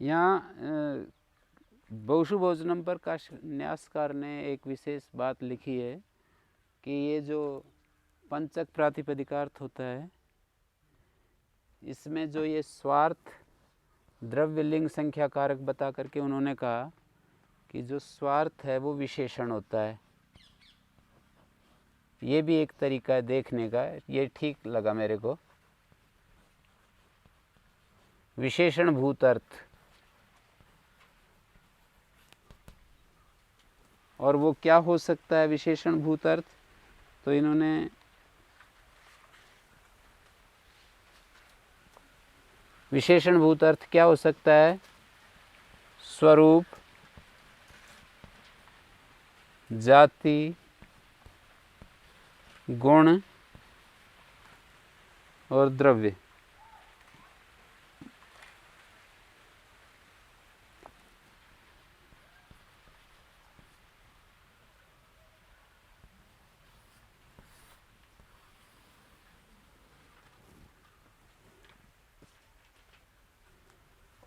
यहाँ बहुषु भोजनम पर न्यासकार ने एक विशेष बात लिखी है कि ये जो पंचक प्रातिपदिकार्थ होता है, इसमें जो ये स्वार्थ द्रव्य लिंग संख्या कारक बता करके उन्होंने कहा कि जो स्वार्थ है वो विशेषण होता है। ये भी एक तरीका है देखने का, ये ठीक लगा मेरे को। विशेषण भूत अर्थ, और वो क्या हो सकता है विशेषण भूत अर्थ? तो इन्होंने विशेषण भूत अर्थ क्या हो सकता है? स्वरूप, जाति, गुण और द्रव्य।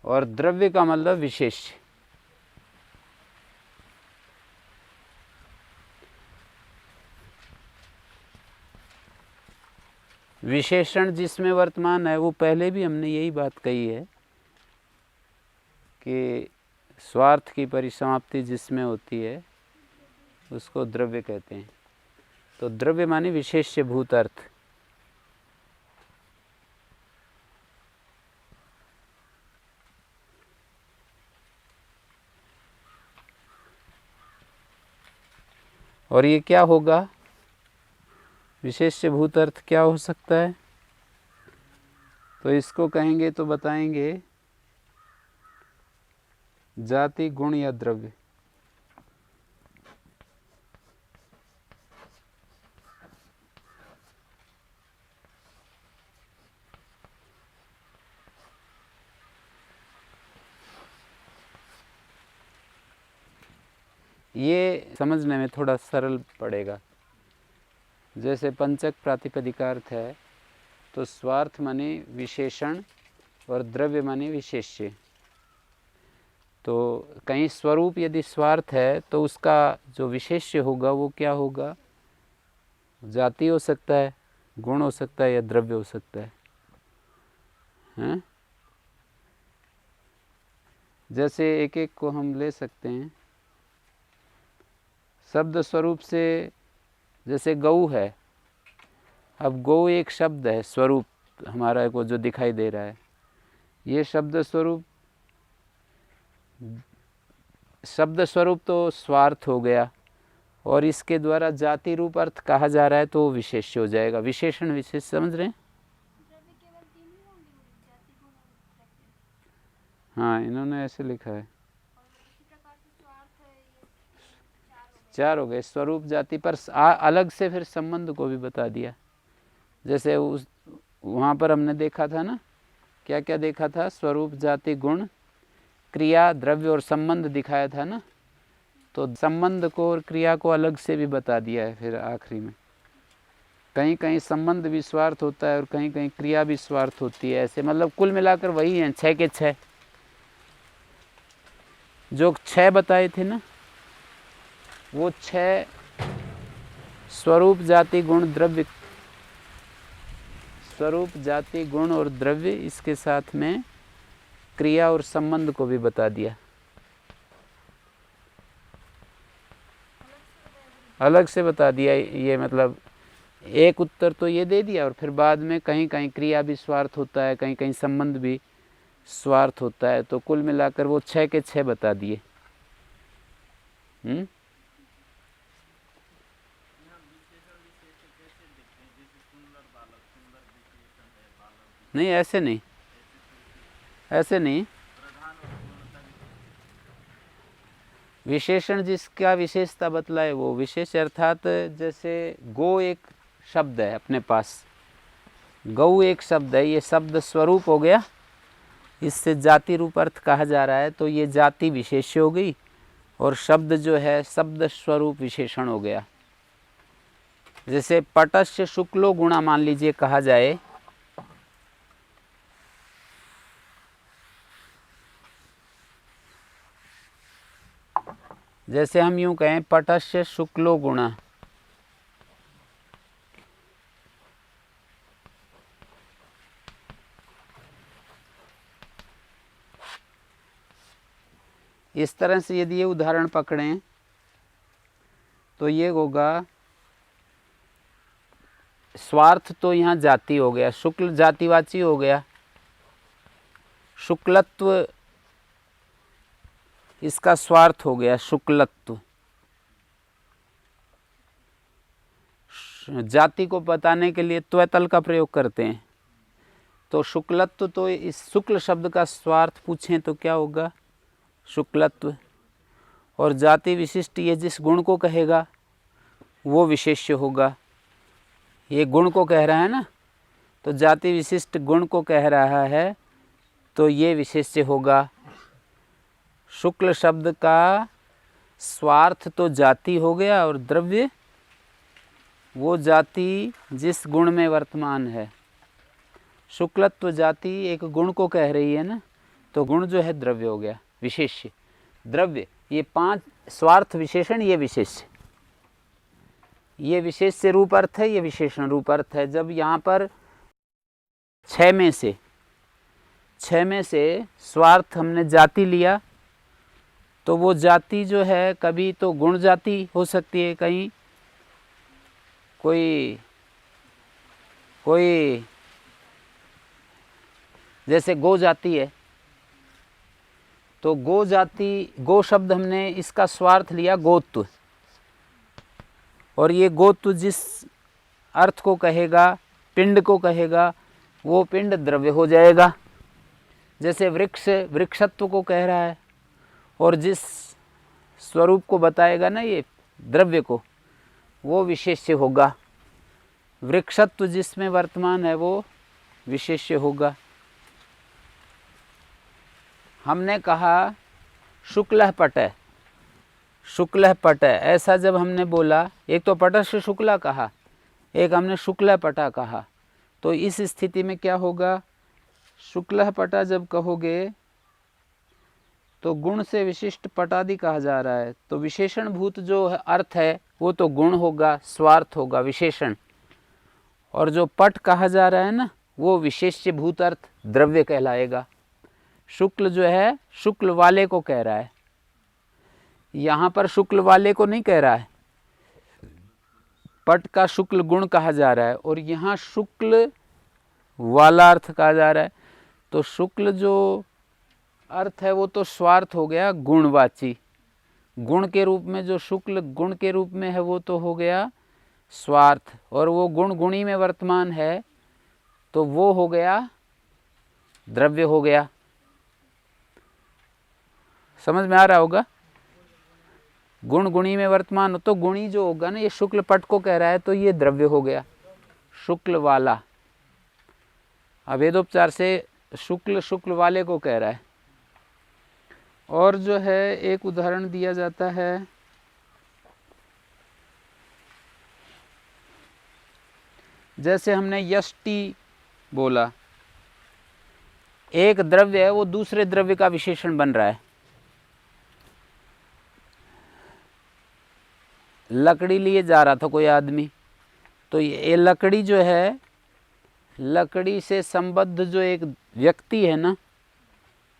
और द्रव्य का मतलब विशेष। विशेषण जिसमें वर्तमान है वो पहले भी हमने यही बात कही है कि स्वार्थ की परिसमाप्ति जिसमें होती है उसको द्रव्य कहते हैं। तो द्रव्य माने विशेष्य भूत अर्थ। और ये क्या होगा? विशेष्य भूत अर्थ क्या हो सकता है? तो इसको कहेंगे तो बताएंगे जाति, गुण या द्रव्य। ये समझने में थोड़ा सरल पड़ेगा। जैसे पंचक प्रातिपदिकार्थ है तो स्वार्थ माने विशेषण और द्रव्य माने विशेष्य। तो कहीं स्वरूप यदि स्वार्थ है तो उसका जो विशेष्य होगा वो क्या होगा? जाति हो सकता है, गुण हो सकता है या द्रव्य हो सकता है। हैं? जैसे एक एक को हम ले सकते हैं। शब्द स्वरूप से जैसे गौ है, अब गौ एक शब्द है, स्वरूप हमारा को जो दिखाई दे रहा है, ये शब्द स्वरूप तो स्वार्थ हो गया, और इसके द्वारा जाति रूप अर्थ कहा जा रहा है तो विशेष हो जाएगा। विशेषण विशेष समझ रहे हैं? हाँ, इन्होंने ऐसे लिखा है। चार हो गए, स्वरूप, जाति, पर अलग से फिर संबंध को भी बता दिया। जैसे उस वहाँ पर हमने देखा था ना, क्या क्या देखा था? स्वरूप, जाति, गुण, क्रिया, द्रव्य और संबंध दिखाया था ना। तो संबंध को और क्रिया को अलग से भी बता दिया है फिर आखिरी में। कहीं कहीं संबंध भी स्वार्थ होता है और कहीं कहीं क्रिया भी स्वार्थ होती है। ऐसे मतलब कुल मिलाकर वही है 6 के 6। जो 6 बताए थे ना, वो 6 स्वरूप, जाति, गुण, द्रव्य, स्वरूप, जाति, गुण और द्रव्य, इसके साथ में क्रिया और संबंध को भी बता दिया। अलग से बता दिया। ये मतलब एक उत्तर तो ये दे दिया और फिर बाद में कहीं कहीं क्रिया भी स्वार्थ होता है, कहीं कहीं संबंध भी स्वार्थ होता है। तो कुल मिलाकर वो 6 के 6 बता दिए। नहीं, ऐसे नहीं, ऐसे नहीं। विशेषण जिसका विशेषता बतलाए वो विशेष, अर्थात जैसे गो एक शब्द है अपने पास, गौ एक शब्द है, ये शब्द स्वरूप हो गया इससे जाति रूप अर्थ कहा जा रहा है, तो ये जाति विशेष्य हो गई और शब्द जो है शब्द स्वरूप विशेषण हो गया। जैसे पटस्य शुक्लो गुणा मान लीजिए कहा जाए, जैसे हम यूं कहें पटस्य शुक्लो गुणा, इस तरह से यदि ये उदाहरण पकड़ें तो ये होगा, स्वार्थ तो यहाँ जाति हो गया, शुक्ल जातिवाची हो गया, शुक्लत्व इसका स्वार्थ हो गया शुक्लत्व। जाति को बताने के लिए त्वतल का प्रयोग करते हैं, तो शुक्लत्व, तो इस शुक्ल शब्द का स्वार्थ पूछें तो क्या होगा, शुक्लत्व। और जाति विशिष्ट ये जिस गुण को कहेगा वो विशेष्य होगा। ये गुण को कह रहा है ना, तो जाति विशिष्ट गुण को कह रहा है तो ये विशेष्य होगा। शुक्ल शब्द का स्वार्थ तो जाति हो गया और द्रव्य वो जाति जिस गुण में वर्तमान है। शुक्लत्व जाति एक गुण को कह रही है ना, तो गुण जो है द्रव्य हो गया, विशेष्य द्रव्य। ये 5 स्वार्थ विशेषण, ये विशेष्य, ये विशेष्य रूप अर्थ है, ये विशेषण रूप अर्थ है। जब यहाँ पर 6 में से स्वार्थ हमने जाति लिया, तो वो जाति जो है कभी तो गुण जाति हो सकती है, कहीं कोई जैसे गो जाति है, तो गो जाति, गो शब्द हमने इसका स्वार्थ लिया गोत्व, और ये गोत्व जिस अर्थ को कहेगा, पिंड को कहेगा, वो पिंड द्रव्य हो जाएगा। जैसे वृक्ष वृक्षत्व को कह रहा है और जिस स्वरूप को बताएगा ना ये द्रव्य को, वो विशेष्य होगा। वृक्षत्व जिसमें वर्तमान है वो विशेष्य होगा। हमने कहा शुक्लः पटः, शुक्लः पटः, ऐसा जब हमने बोला, एक तो पटस्य शुक्ला कहा, एक हमने शुक्लः पटः कहा, तो इस स्थिति में क्या होगा, शुक्लः पटः जब कहोगे तो गुण से विशिष्ट पटादि कहा जा रहा है, तो विशेषण भूत जो अर्थ है वो तो गुण होगा, स्वार्थ होगा, विशेषण। और जो पट कहा जा रहा है ना, वो विशेष्य भूत अर्थ द्रव्य कहलाएगा। शुक्ल जो है शुक्ल वाले को कह रहा है, यहाँ पर शुक्ल वाले को नहीं कह रहा है, पट का शुक्ल गुण कहा जा रहा है और यहाँ शुक्ल वाला अर्थ कहा जा रहा है। तो शुक्ल जो अर्थ है वो तो स्वार्थ हो गया, गुणवाची। गुण के रूप में जो शुक्ल गुण के रूप में है वो तो हो गया स्वार्थ, और वो गुण गुणी में वर्तमान है तो वो हो गया द्रव्य हो गया। समझ में आ रहा होगा, गुण गुणी में वर्तमान हो तो गुणी जो होगा ना, ये शुक्ल पट को कह रहा है तो ये द्रव्य हो गया, शुक्ल वाला। अभेदोपचार से शुक्ल शुक्ल वाले को कह रहा है। और जो है एक उदाहरण दिया जाता है, जैसे हमने यष्टि बोला, एक द्रव्य है वो दूसरे द्रव्य का विशेषण बन रहा है। लकड़ी लिए जा रहा था कोई आदमी, तो ये लकड़ी जो है, लकड़ी से संबद्ध जो एक व्यक्ति है ना,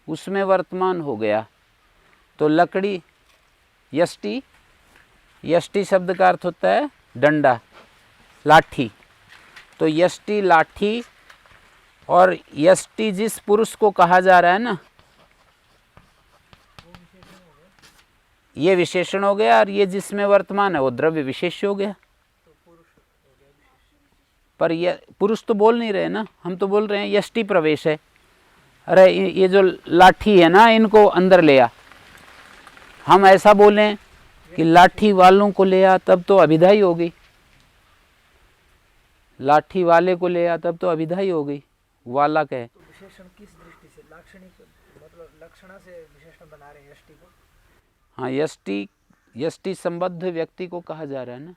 उसमें वर्तमान हो गया, तो लकड़ी यष्टि, यष्टि शब्द का अर्थ होता है डंडा, लाठी। तो यष्टि लाठी, और यष्टि जिस पुरुष को कहा जा रहा है ना, ये विशेषण हो गया, और ये जिसमें वर्तमान है वो द्रव्य विशेष हो गया। पर ये पुरुष तो बोल नहीं रहे ना, हम तो बोल रहे हैं यष्टि प्रवेश है। अरे ये जो लाठी है ना, इनको अंदर ले आ, हम ऐसा बोलें कि लाठी वालों को ले आ, तब तो अभिधा ही हो गई। लाठी वाले को ले आ, तब तो अभिधा ही हो गई, वाला कहे। तो विशेषण किस दृष्टि से, लाक्षणिक मतलब लक्षणा से विशेषण बना रहे हैं यष्टि को। हाँ, यष्टि संबद्ध व्यक्ति को कहा जा रहा है ना।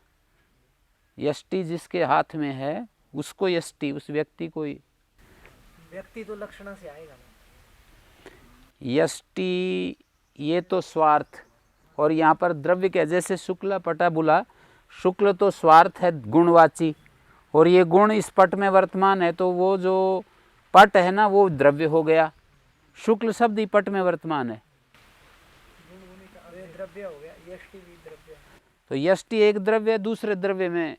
यष्टि जिसके हाथ में है उसको यष्टि, उस व्यक्ति को। व्यक्ति तो लक्षणा से आएगा ना। यष्टि ये तो स्वार्थ, और यहाँ पर द्रव्य के जैसे शुक्ला पटा बुला, शुक्ल तो स्वार्थ है गुणवाची, और ये गुण इस पट में वर्तमान है, तो वो जो पट है ना वो द्रव्य हो गया। शुक्ल शब्द ही पट में वर्तमान है, द्रव्य हो गया। यष्टि भी द्रव्य है। तो यष्टि एक द्रव्य दूसरे द्रव्य में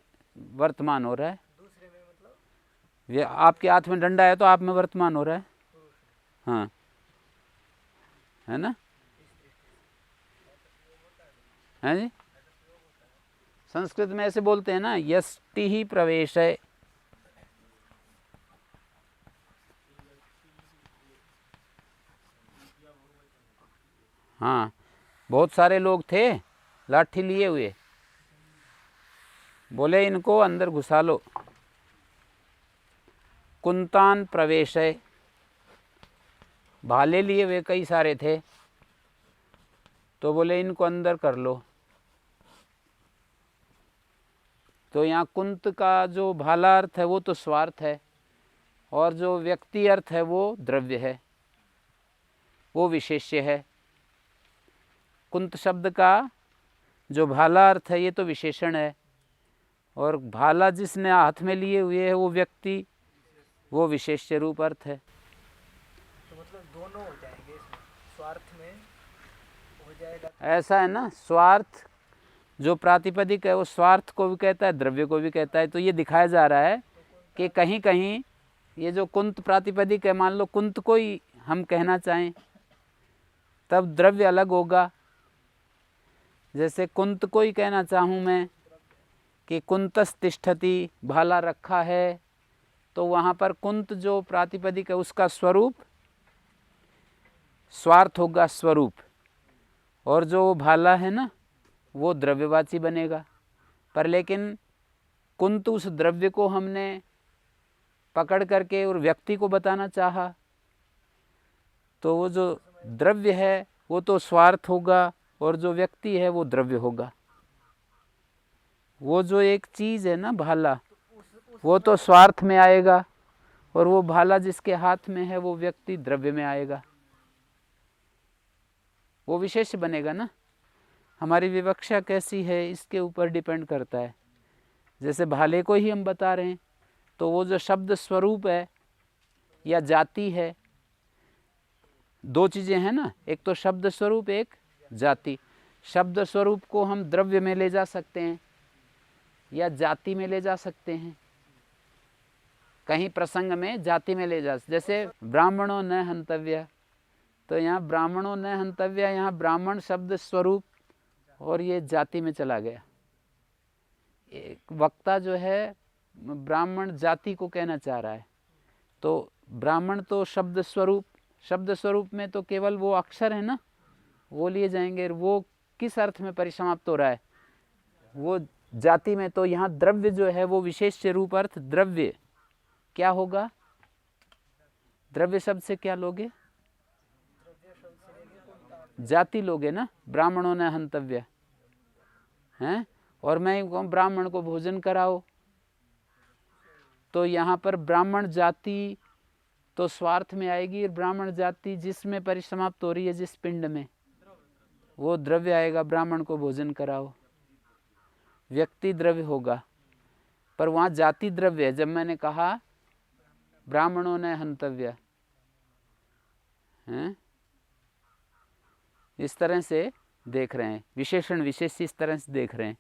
वर्तमान हो रहा है। दूसरे में मतलब आपके हाथ में डंडा है तो आप में वर्तमान हो रहा है। हाँ, है ना, है जी। संस्कृत में ऐसे बोलते हैं ना, यष्टि ही प्रवेश है। हाँ, बहुत सारे लोग थे लाठी लिए हुए, बोले इनको अंदर घुसा लो। कुंतान प्रवेश है, भाले लिए हुए कई सारे थे, तो बोले इनको अंदर कर लो। तो यहाँ कुंत का जो भाला अर्थ है वो तो स्वार्थ है, और जो व्यक्ति अर्थ है वो द्रव्य है, वो विशेष्य है। कुंत शब्द का जो भाला अर्थ है ये तो विशेषण है, और भाला जिसने हाथ में लिए हुए है वो व्यक्ति, वो विशेष्य रूप अर्थ है। तो मतलब दोनों हो जाएंगे इसमें, स्वार्थ में हो जाएगा। ऐसा है ना, स्वार्थ जो प्रातिपदिक है वो स्वार्थ को भी कहता है, द्रव्य को भी कहता है। तो ये दिखाया जा रहा है कि कहीं कहीं ये जो कुंत प्रातिपदिक है, मान लो कुंत को ही हम कहना चाहें तब द्रव्य अलग होगा। जैसे कुंत को ही कहना चाहूँ मैं कि कुंतस तिष्ठति, भाला रखा है, तो वहाँ पर कुंत जो प्रातिपदिक है उसका स्वरूप स्वार्थ होगा, स्वरूप, और जो भाला है ना वो द्रव्यवाची बनेगा। पर लेकिन कुंत उस द्रव्य को हमने पकड़ करके और व्यक्ति को बताना चाहा, तो वो जो द्रव्य है वो तो स्वार्थ होगा, और जो व्यक्ति है वो द्रव्य होगा। वो जो एक चीज़ है ना भाला, वो तो स्वार्थ में आएगा, और वो भाला जिसके हाथ में है वो व्यक्ति द्रव्य में आएगा, वो विशेष बनेगा ना। हमारी विवक्षा कैसी है इसके ऊपर डिपेंड करता है। जैसे भाले को ही हम बता रहे हैं, तो वो जो शब्द स्वरूप है या जाति है, दो चीज़ें हैं ना, एक तो शब्द स्वरूप, एक जाति। शब्द स्वरूप को हम द्रव्य में ले जा सकते हैं या जाति में ले जा सकते हैं, कहीं प्रसंग में जाति में ले जा, जैसे ब्राह्मणों न हंतव्य, तो यहाँ ब्राह्मणों न हंतव्य, यहाँ ब्राह्मण शब्द स्वरूप और ये जाति में चला गया। एक वक्ता जो है ब्राह्मण जाति को कहना चाह रहा है, तो ब्राह्मण तो शब्द स्वरूप, शब्द स्वरूप में तो केवल वो अक्षर है ना वो लिए जाएंगे। वो किस अर्थ में परिसमाप्त हो रहा है, वो जाति में। तो यहाँ द्रव्य जो है वो विशेष रूप अर्थ द्रव्य क्या होगा, द्रव्य शब्द से क्या लोगे, जाति लोगे ना। ब्राह्मणों ने हंतव्य हैं, और मैं कहूँ ब्राह्मण को भोजन कराओ, तो यहाँ पर ब्राह्मण जाति तो स्वार्थ में आएगी, और ब्राह्मण जाति जिसमें परिसमाप्त हो रही है जिस पिंड में, वो द्रव्य आएगा। ब्राह्मण को भोजन कराओ, व्यक्ति द्रव्य होगा, पर वहाँ जाति द्रव्य है। जब मैंने कहा ब्राह्मणों ने हंतव्य हैं, इस तरह से देख रहे हैं, विशेषण विशेष इस तरह से देख रहे हैं।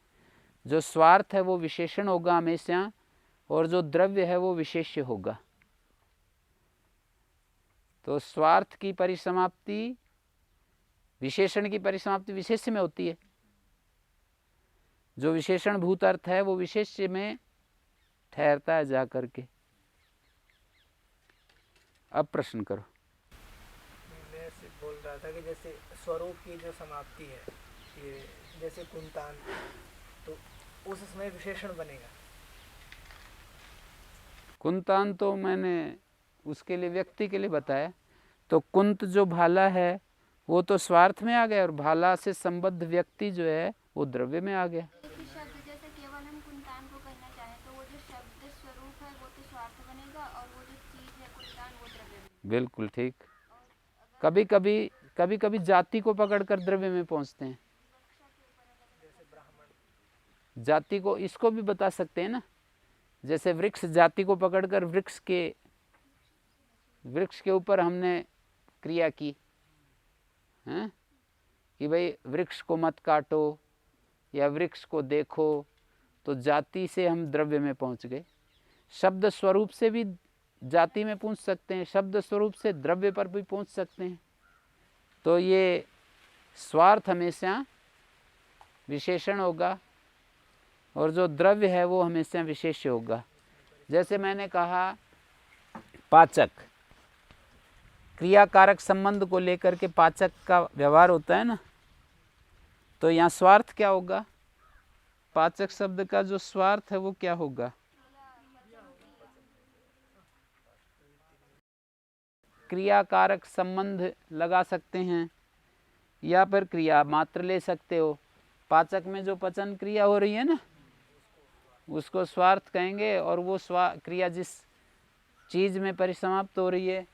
जो स्वार्थ है वो विशेषण होगा हमेशा, और जो द्रव्य है वो विशेष्य होगा। तो स्वार्थ की परिसमाप्ति, विशेषण की परिसमाप्ति विशेष्य में होती है। जो विशेषण भूत अर्थ है वो विशेष्य में ठहरता है जा करके। अब प्रश्न करो। मैं बोल रहा था कि जैसे स्वरूप की जो समाप्ति है, ये जैसे कुंतान, तो उस समय विशेषण बनेगा। कुंतान तो मैंने उसके लिए व्यक्ति के लिए बताया, तो कुंत जो भाला है वो तो स्वार्थ में आ गया, और भाला से संबद्ध व्यक्ति जो है वो द्रव्य में आ गया। एक ही शब्द जैसे केवल हम कुंतान को कहना चाहें तो वो जो शब्द स्वरूप है वो तो स्वार्थ बनेगा, और वो जो चीज है कुंतान वो द्रव्य बनेगा। बिल्कुल ठीक। कभी कभी जाति को पकड़कर द्रव्य में पहुंचते हैं। जाति को, इसको भी बता सकते हैं ना, जैसे वृक्ष जाति को पकड़कर वृक्ष के ऊपर हमने क्रिया की हैं कि भाई वृक्ष को मत काटो या वृक्ष को देखो, तो जाति से हम द्रव्य में पहुंच गए। शब्द स्वरूप से भी जाति में पहुंच सकते हैं, शब्द स्वरूप से द्रव्य पर भी पहुंच सकते हैं। तो ये स्वार्थ हमेशा विशेषण होगा और जो द्रव्य है वो हमेशा विशेष्य होगा। जैसे मैंने कहा पाचक, क्रियाकारक संबंध को लेकर के पाचक का व्यवहार होता है ना, तो यहाँ स्वार्थ क्या होगा? पाचक शब्द का जो स्वार्थ है वो क्या होगा? क्रियाकारक संबंध लगा सकते हैं या फिर क्रिया मात्र ले सकते हो। पाचक में जो पचन क्रिया हो रही है ना उसको स्वार्थ कहेंगे, और वो क्रिया जिस चीज में परिसमाप्त हो रही है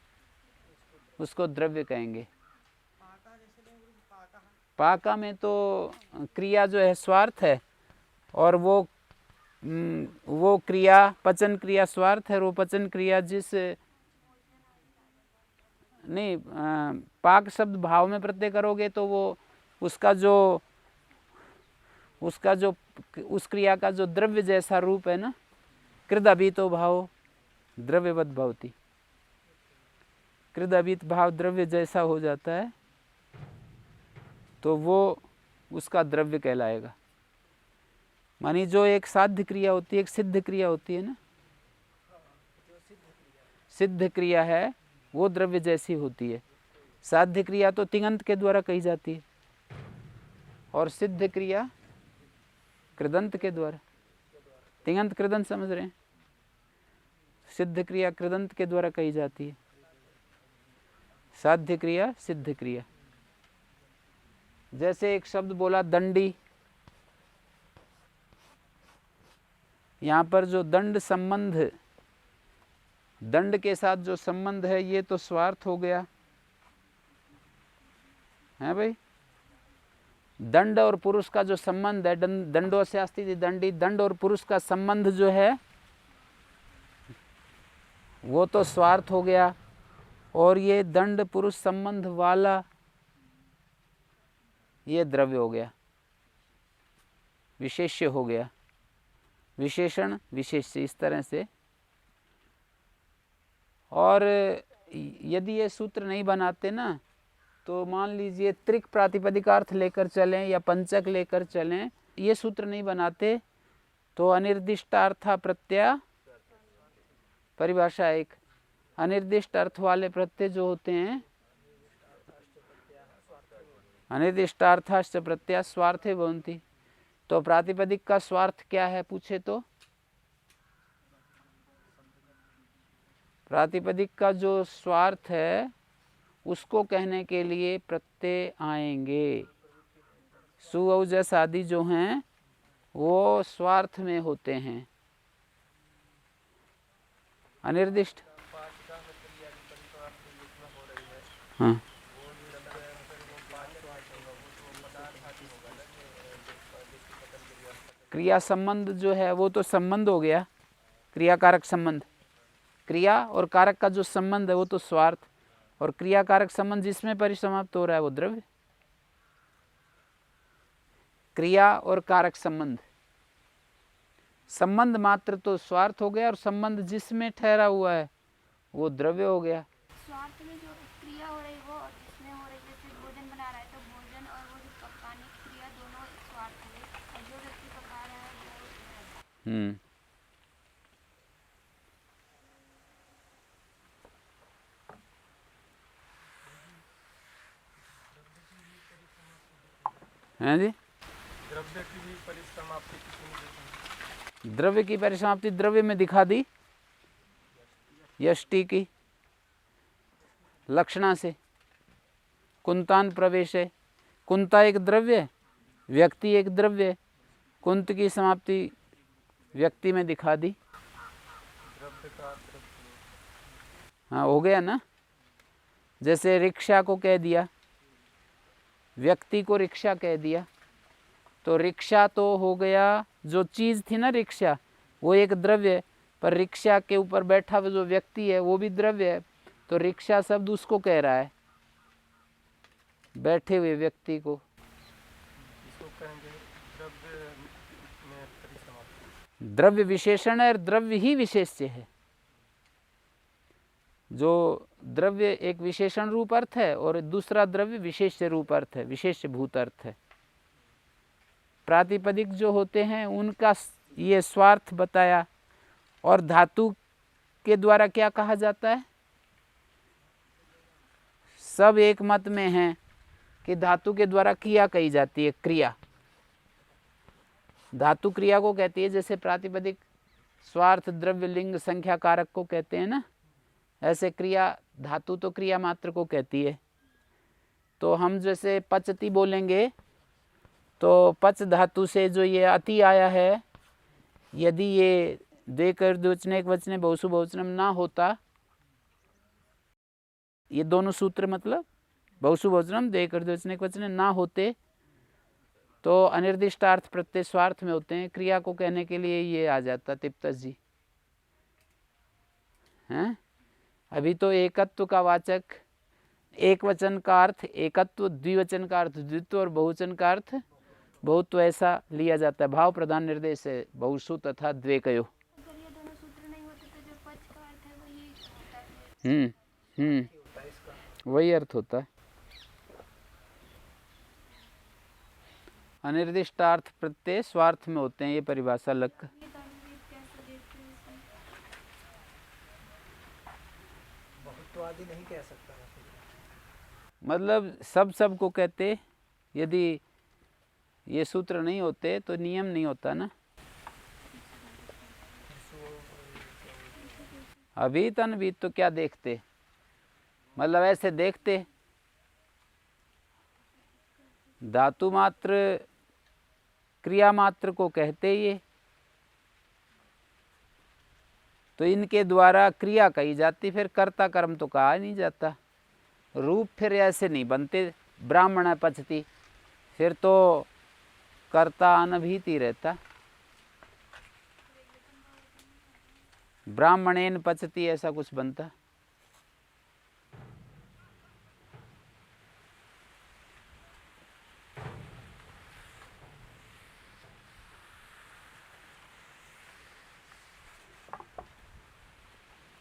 उसको द्रव्य कहेंगे। पाका में तो क्रिया जो है स्वार्थ है, और वो क्रिया पचन क्रिया स्वार्थ है, और वो पचन क्रिया जिस नहीं पाक शब्द भाव में प्रत्यय करोगे तो वो उसका जो उस क्रिया का जो द्रव्य जैसा रूप है ना, कृदअभितो भाव द्रव्यवत भवति, कृदअभित भाव द्रव्य जैसा हो जाता है तो वो उसका द्रव्य कहलाएगा। मानी जो एक साध्य क्रिया होती है, एक सिद्ध क्रिया होती है ना, सिद्ध क्रिया है वो द्रव्य जैसी होती है। साध्य क्रिया तो तिङंत के द्वारा कही जाती है और सिद्ध क्रिया कृदंत के द्वारा। तिङंत कृदंत समझ रहे हैं? सिद्ध क्रिया कृदंत के द्वारा कही जाती है, साध्य क्रिया सिद्ध क्रिया। जैसे एक शब्द बोला दंडी, यहाँ पर जो दंड संबंध, दंड के साथ जो संबंध है ये तो स्वार्थ हो गया है भाई। दंड और पुरुष का जो संबंध है, दंडो से अस्ति दंडी, दंड और पुरुष का संबंध जो है वो तो स्वार्थ हो गया, और ये दंड पुरुष संबंध वाला ये द्रव्य हो गया, विशेष्य हो गया, विशेषण विशेष्य इस तरह से। और यदि ये सूत्र नहीं बनाते ना तो मान लीजिए त्रिक प्रातिपदिकार्थ लेकर चलें या पंचक लेकर चलें, ये सूत्र नहीं बनाते तो अनिर्दिष्टार्थ प्रत्यय परिभाषा एक, अनिर्दिष्ट अर्थ वाले प्रत्यय जो होते हैं अनिर्दिष्टार्थाश्च प्रत्यय स्वार्थे भवन्ति। तो प्रातिपदिक का स्वार्थ क्या है पूछे तो प्रातिपदिक का जो स्वार्थ है उसको कहने के लिए प्रत्यय आएंगे। सु औ जस आदि जो हैं वो स्वार्थ में होते हैं। अनिर्दिष्ट हाँ, क्रिया संबंध जो है वो तो संबंध हो गया, क्रिया कारक संबंध। क्रिया और कारक का जो संबंध है वो तो स्वार्थ, और क्रिया कारक संबंध जिसमें परिसमाप्त हो रहा है वो द्रव्य। क्रिया और कारक संबंध, संबंध मात्र तो स्वार्थ हो गया, और संबंध जिसमें ठहरा हुआ है वो द्रव्य हो गया। स्वार्थ में जो क्रिया हो रही वो और जिसमें हो रही, जैसे भोजन बना रहा है तो भोजन और वो जो पकाने की क्रिया दोनों स्वार्थ हुए, और जो व्यक्ति पका रहा है वो हैं जी। द्रव्य की भी परिसमाप्ति किसी में द्रव्य की परिसमाप्ति द्रव्य में दिखा दी, यष्टि की। लक्षणा से। कुंतान प्रवेश है, कुंता एक द्रव्य है, व्यक्ति एक द्रव्य है। कुंत की समाप्ति व्यक्ति में दिखा दी। हाँ हो गया ना। जैसे रिक्शा को कह दिया, व्यक्ति को रिक्शा कह दिया, तो रिक्शा तो हो गया, जो चीज़ थी ना रिक्शा वो एक द्रव्य है, पर रिक्शा के ऊपर बैठा हुआ जो व्यक्ति है वो भी द्रव्य है, तो रिक्शा शब्द उसको कह रहा है, बैठे हुए व्यक्ति को। इसको कहेंगे द्रव्य में परिसमाप्ति। द्रव्य विशेषण है और द्रव्य ही विशेष्य है। जो द्रव्य एक विशेषण रूप अर्थ है और दूसरा द्रव्य विशेष्य रूप अर्थ है, विशेष्य भूत अर्थ है। प्रातिपदिक जो होते हैं उनका ये स्वार्थ बताया। और धातु के द्वारा क्या कहा जाता है? सब एक मत में हैं कि धातु के द्वारा क्रिया कही जाती है। क्रिया, धातु क्रिया को कहती है। जैसे प्रातिपदिक स्वार्थ द्रव्य लिंग संख्या कारक को कहते हैं ना, ऐसे क्रिया धातु तो क्रिया मात्र को कहती है। तो हम जैसे पचती बोलेंगे तो पच धातु से जो ये अति आया है, यदि ये देकर द्विवचने एक वचने बहुसु बहुवचनम ना होता, ये दोनों सूत्र मतलब बहुसु बहुवचनम देकर द्विवचने एक वचने ना होते तो अनिर्दिष्टार्थ प्रत्यय स्वार्थ में होते हैं। क्रिया को कहने के लिए ये आ जाता तिप्तस जी हैं। अभी तो एकत्व का वाचक, एक वचन का अर्थ एकत्व, द्विवचन का अर्थ द्वित्व और बहुवचन का अर्थ बहुत्व ऐसा लिया जाता है। भाव प्रधान निर्देश है बहुसु तथा द्वेकयो। अगर ये दोनों सूत्र नहीं होते तो जो पच का अर्थ है वही होता है। होता है इसका। वही अर्थ होता है। अनिर्दिष्टार्थ प्रत्यय स्वार्थ में होते हैं, ये परिभाषा लग। ये तालुक कैसे देखते हैं इसमें? बहुत्वादि नहीं कह सकता मैं फिर। मतलब सब को कहते, यदि ये सूत्र नहीं होते तो नियम नहीं होता ना। अभीत अनभीत तो क्या देखते, मतलब ऐसे देखते। धातु मात्र क्रिया मात्र को कहते ये, तो इनके द्वारा क्रिया कही जाती, फिर कर्ता कर्म तो कहा नहीं जाता। रूप फिर ऐसे नहीं बनते। ब्राह्मण पचती, फिर तो कर्ता अनभीत ही रहता। ब्राह्मणेन पचती ऐसा कुछ बनता।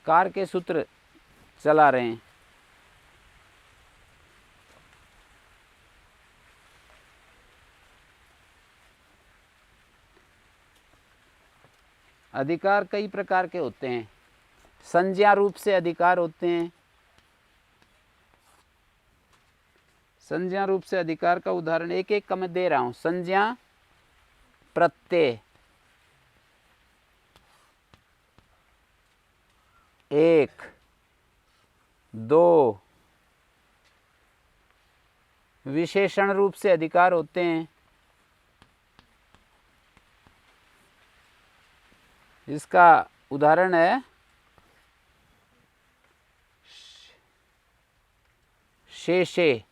कार के सूत्र चला रहे हैं। अधिकार कई प्रकार के होते हैं। संज्ञा रूप से अधिकार होते हैं। संज्ञा रूप से अधिकार का उदाहरण एक एक का मैं दे रहा हूं। संज्ञा प्रत्यय, एक, दो। विशेषण रूप से अधिकार होते हैं। इसका उदाहरण है शेषे।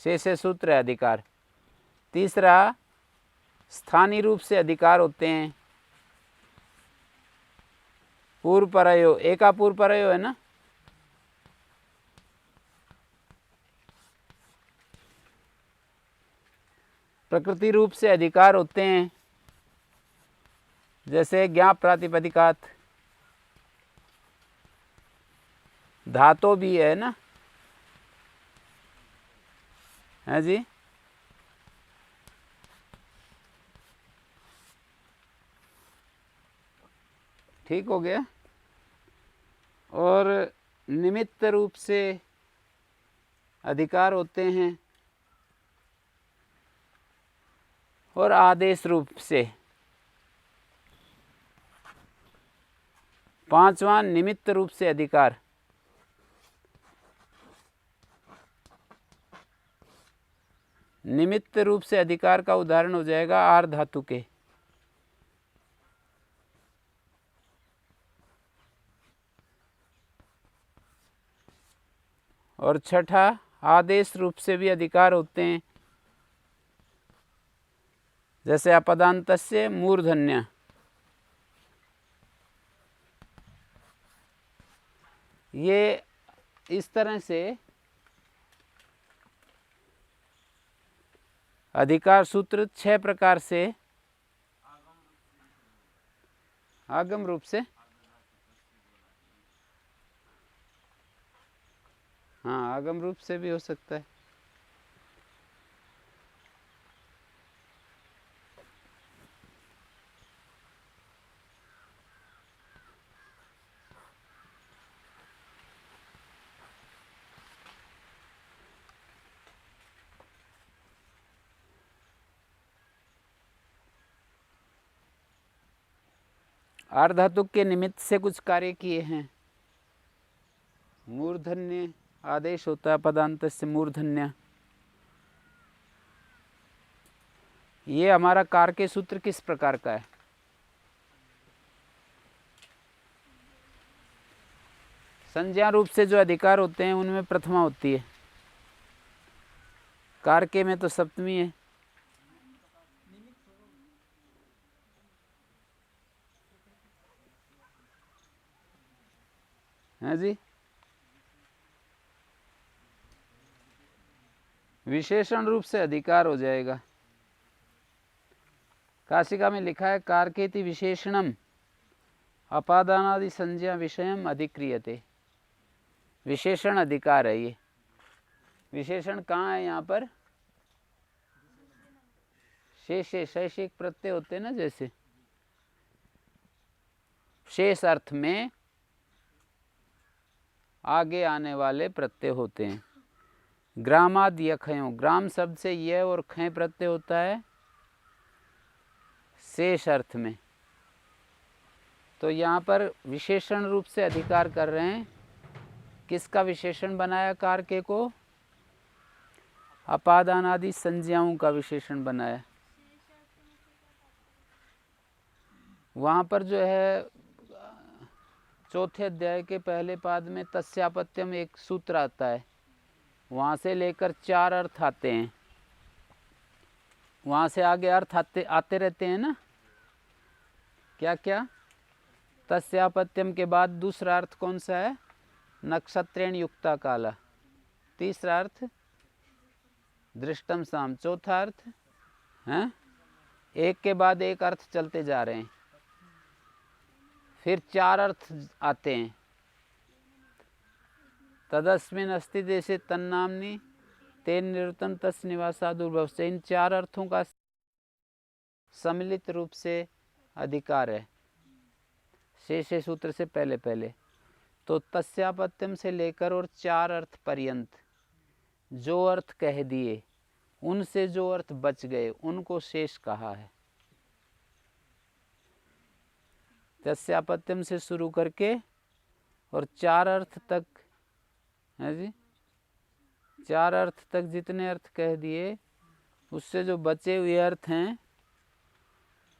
शेषे सूत्र है अधिकार। तीसरा स्थानीय रूप से अधिकार होते हैं। पूर्व परयो, एका पूर्व परयो है ना। प्रकृति रूप से अधिकार होते हैं, जैसे ज्ञाप प्रातिपदिकात। धातो भी है ना, है जी। ठीक हो गया। और निमित्त रूप से अधिकार होते हैं और आदेश रूप से। पांचवा निमित्त रूप से अधिकार। निमित्त रूप से अधिकार का उदाहरण हो जाएगा आर धातु के। और छठा आदेश रूप से भी अधिकार होते हैं, जैसे अपदान्तस्य मूर्धन्य। ये इस तरह से अधिकार सूत्र 6 प्रकार से आगम रूप से, हाँ आगम रूप से भी हो सकता है। आर्धातुक के निमित्त से कुछ कार्य किए हैं। मूर्धन्य आदेश होता है पदांत से मूर्धन्य। ये हमारा कारके सूत्र किस प्रकार का है? संज्ञा रूप से जो अधिकार होते हैं उनमें प्रथमा होती है, कारके में तो सप्तमी है। हाँ जी, विशेषण रूप से अधिकार हो जाएगा। काशिका में लिखा है कारकेति विशेषणम अपादानादि संज्ञा विषयम अधिक्रियते। विशेषण अधिकार है ये। विशेषण कहाँ है यहाँ पर? शेष शैषिक प्रत्यय होते हैं ना, जैसे शेष अर्थ में आगे आने वाले प्रत्यय होते हैं। ग्रामाद यखयों, ग्राम शब्द से यह और खय प्रत्यय होता है शेष अर्थ में। तो यहाँ पर विशेषण रूप से अधिकार कर रहे हैं। किसका विशेषण बनाया? कारके को अपादानादि संज्ञाओं का विशेषण बनाया। वहाँ पर जो है चौथे अध्याय के पहले पाद में तस्यापत्यम एक सूत्र आता है, वहाँ से लेकर 4 अर्थ आते हैं। वहाँ से आगे अर्थ आते रहते हैं ना, क्या क्या? तस्यापत्यम के बाद दूसरा अर्थ कौन सा है? नक्षत्रेण युक्ता काला। तीसरा अर्थ दृष्टम साम। चौथा अर्थ है, एक के बाद एक अर्थ चलते जा रहे हैं। फिर 4 अर्थ आते हैं। तदस्मिन अस्ति देशे तन्नाम्नि तेन निरुतम तस् निवासा दुर्भव से। इन 4 अर्थों का सम्मिलित रूप से अधिकार है शेष सूत्र से पहले पहले। तो तस्यापत्यम से लेकर और 4 अर्थ पर्यंत जो अर्थ कह दिए, उनसे जो अर्थ बच गए उनको शेष कहा है। तस्यापत्यम से शुरू करके और 4 अर्थ तक है जी, 4 अर्थ तक जितने अर्थ कह दिए, उससे जो बचे हुए अर्थ हैं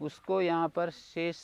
उसको यहाँ पर शेष